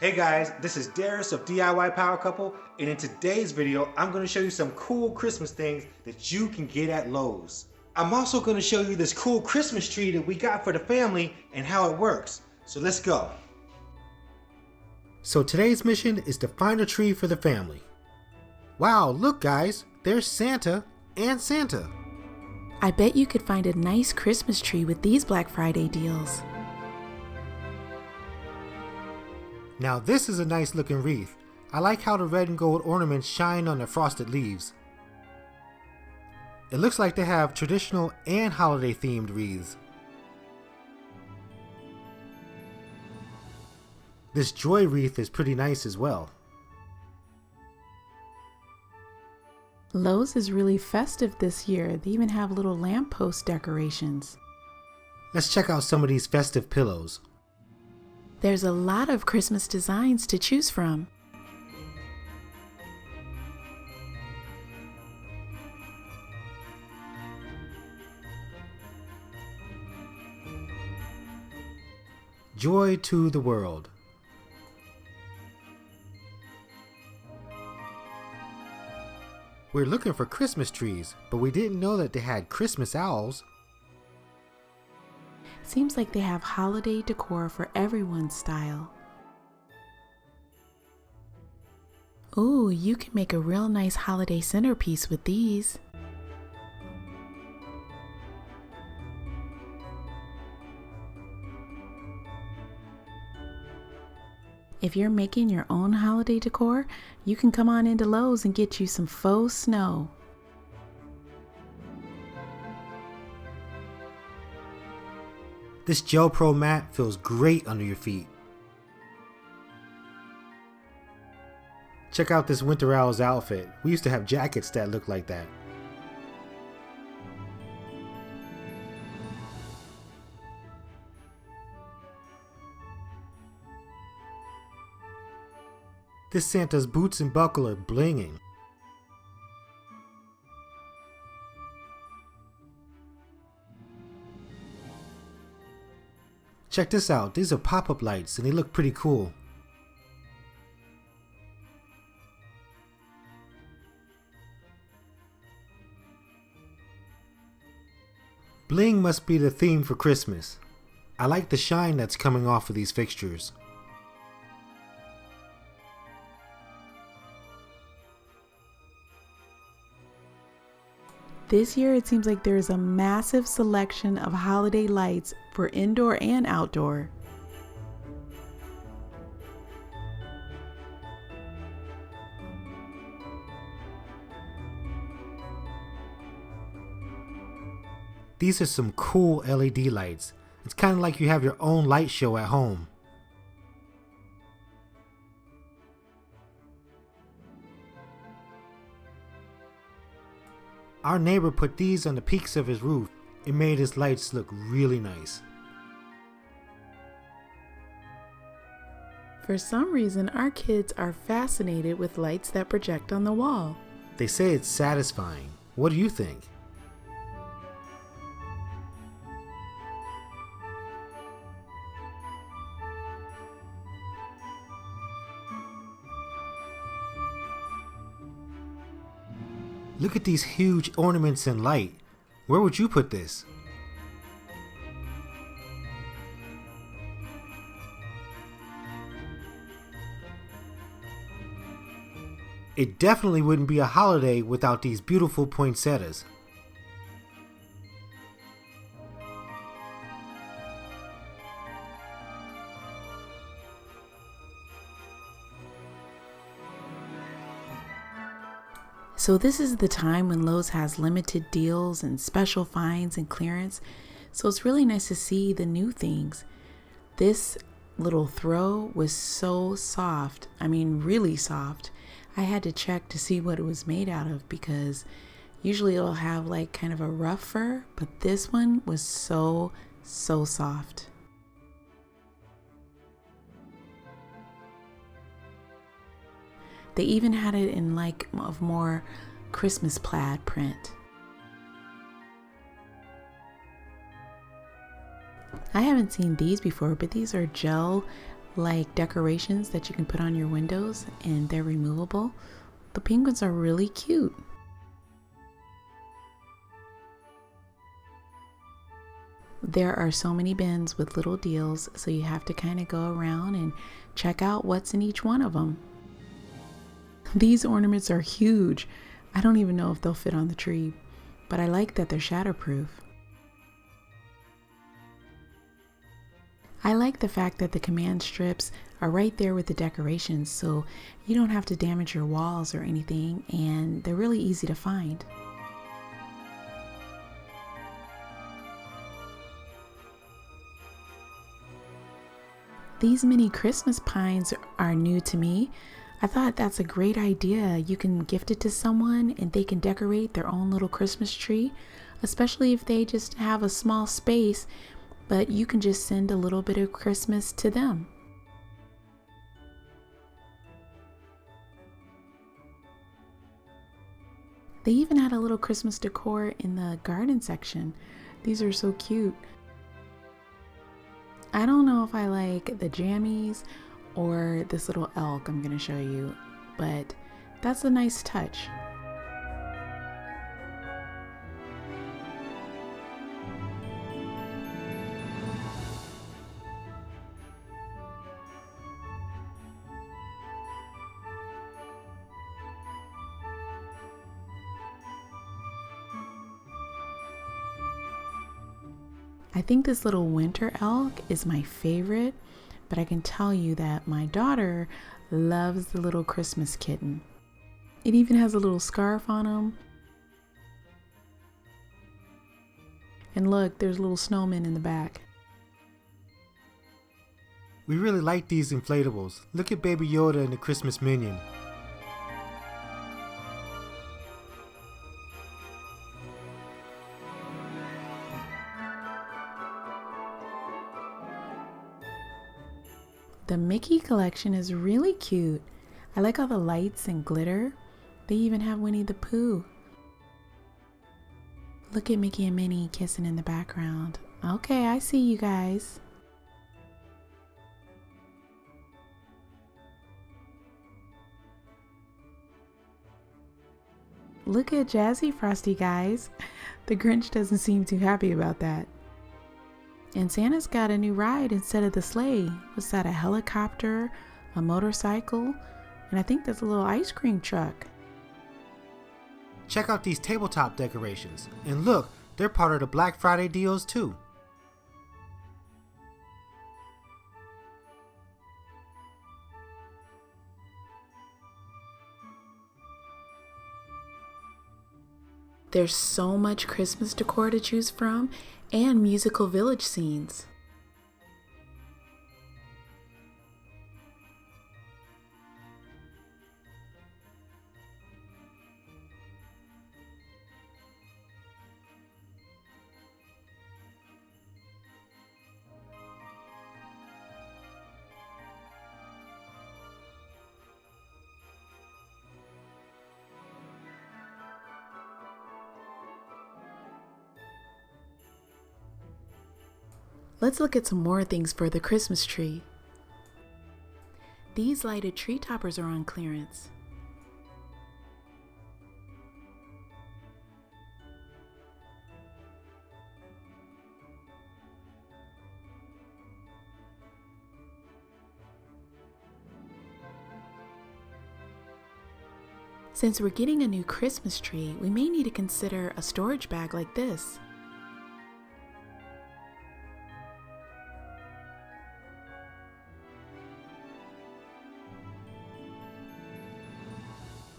Hey guys, this is Daires of DIYPC, and in today's video, I'm going to show you some cool Christmas things that you can get at Lowe's. I'm also going to show you this cool Christmas tree that we got for the family and how it works. So let's go. So today's mission is to find a tree for the family. Wow, look guys, there's Santa and Santa. I bet you could find a nice Christmas tree with these Black Friday deals. Now this is a nice looking wreath. I like how the red and gold ornaments shine on the frosted leaves. It looks like they have traditional and holiday themed wreaths. This joy wreath is pretty nice as well. Lowe's is really festive this year. They even have little lamppost decorations. Let's check out some of these festive pillows. There's a lot of Christmas designs to choose from. Joy to the world. We're looking for Christmas trees, but we didn't know that they had Christmas owls. Seems like they have holiday decor for everyone's style. Ooh, you can make a real nice holiday centerpiece with these. If you're making your own holiday decor, you can come on into Lowe's and get you some faux snow. This Gel Pro mat feels great under your feet. Check out this Winter Owl's outfit. We used to have jackets that look like that. This Santa's boots and buckle are blinging. Check this out, these are pop-up lights and they look pretty cool. Bling must be the theme for Christmas. I like the shine that's coming off of these fixtures. This year it seems like there's a massive selection of holiday lights for indoor and outdoor. These are some cool LED lights. It's kind of like you have your own light show at home. Our neighbor put these on the peaks of his roof. It made his lights look really nice. For some reason, our kids are fascinated with lights that project on the wall. They say it's satisfying. What do you think? Look at these huge ornaments and light. Where would you put this? It definitely wouldn't be a holiday without these beautiful poinsettias. So this is the time when Lowe's has limited deals and special finds and clearance. So it's really nice to see the new things. This little throw was so soft. I mean, really soft. I had to check to see what it was made out of because usually it'll have like kind of a rough fur, but this one was so soft. They even had it in like a more Christmas plaid print. I haven't seen these before, but these are gel like decorations that you can put on your windows, and they're removable. The penguins are really cute. There are so many bins with little deals, so you have to kind of go around and check out what's in each one of them. These ornaments are huge. I don't even know if they'll fit on the tree, but I like that they're shatterproof. I like the fact that the command strips are right there with the decorations, so you don't have to damage your walls or anything, and they're really easy to find. These mini Christmas pines are new to me. I thought that's a great idea. You can gift it to someone and they can decorate their own little Christmas tree, especially if they just have a small space, but you can just send a little bit of Christmas to them. They even had a little Christmas decor in the garden section. These are so cute. I don't know if I like the jammies or this little elk I'm going to show you, but that's a nice touch. I think this little winter elk is my favorite, but I can tell you that my daughter loves the little Christmas kitten. It even has a little scarf on him. And look, there's little snowmen in the back. We really like these inflatables. Look at Baby Yoda and the Christmas Minion. The Mickey collection is really cute. I like all the lights and glitter. They even have Winnie the Pooh. Look at Mickey and Minnie kissing in the background. Okay, I see you guys. Look at Jazzy Frosty, guys. The Grinch doesn't seem too happy about that. And Santa's got a new ride instead of the sleigh. What's that, a helicopter, a motorcycle, and I think that's a little ice cream truck. Check out these tabletop decorations. And look, they're part of the Black Friday deals too. There's so much Christmas decor to choose from and musical village scenes. Let's look at some more things for the Christmas tree. These lighted tree toppers are on clearance. Since we're getting a new Christmas tree, we may need to consider a storage bag like this.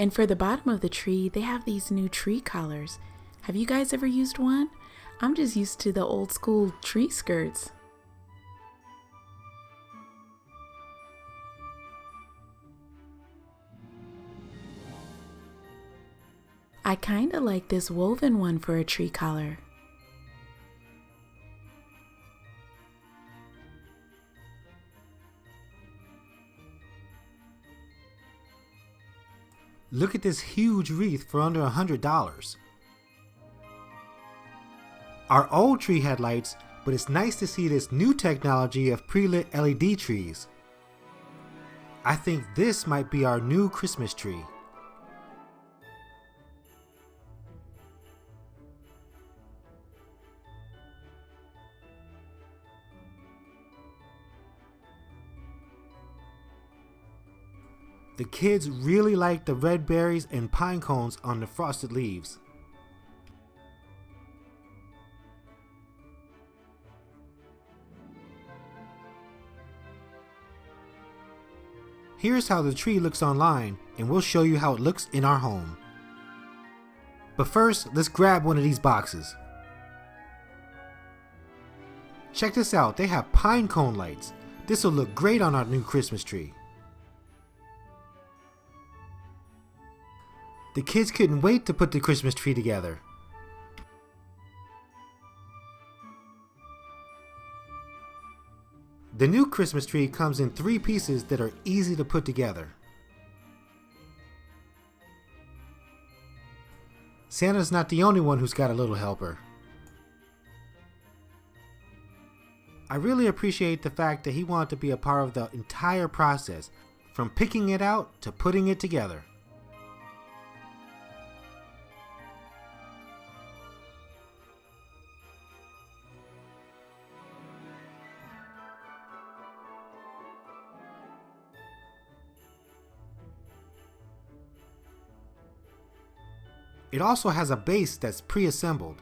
And for the bottom of the tree, they have these new tree collars. Have you guys ever used one? I'm just used to the old school tree skirts. I kinda like this woven one for a tree collar. Look at this huge wreath for under $100. Our old tree had lights, but it's nice to see this new technology of pre-lit LED trees. I think this might be our new Christmas tree. The kids really like the red berries and pine cones on the frosted leaves. Here's how the tree looks online, and we'll show you how it looks in our home. But first, let's grab one of these boxes. Check this out, they have pine cone lights. This will look great on our new Christmas tree. The kids couldn't wait to put the Christmas tree together. The new Christmas tree comes in 3 pieces that are easy to put together. Santa's not the only one who's got a little helper. I really appreciate the fact that he wanted to be a part of the entire process, from picking it out to putting it together. It also has a base that's pre-assembled.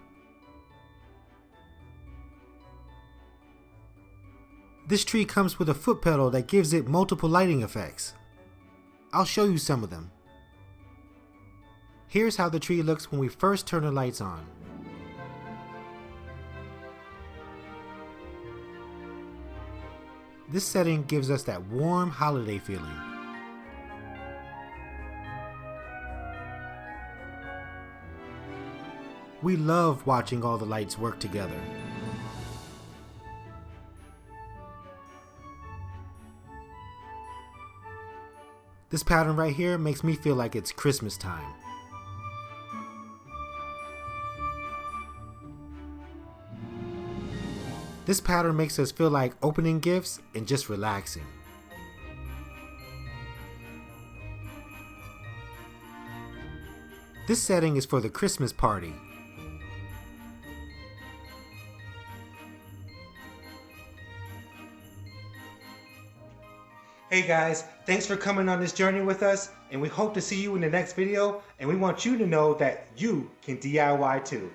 This tree comes with a foot pedal that gives it multiple lighting effects. I'll show you some of them. Here's how the tree looks when we first turn the lights on. This setting gives us that warm holiday feeling. We love watching all the lights work together. This pattern right here makes me feel like it's Christmas time. This pattern makes us feel like opening gifts and just relaxing. This setting is for the Christmas party. Hey guys, thanks for coming on this journey with us, and we hope to see you in the next video, and we want you to know that you can DIY too.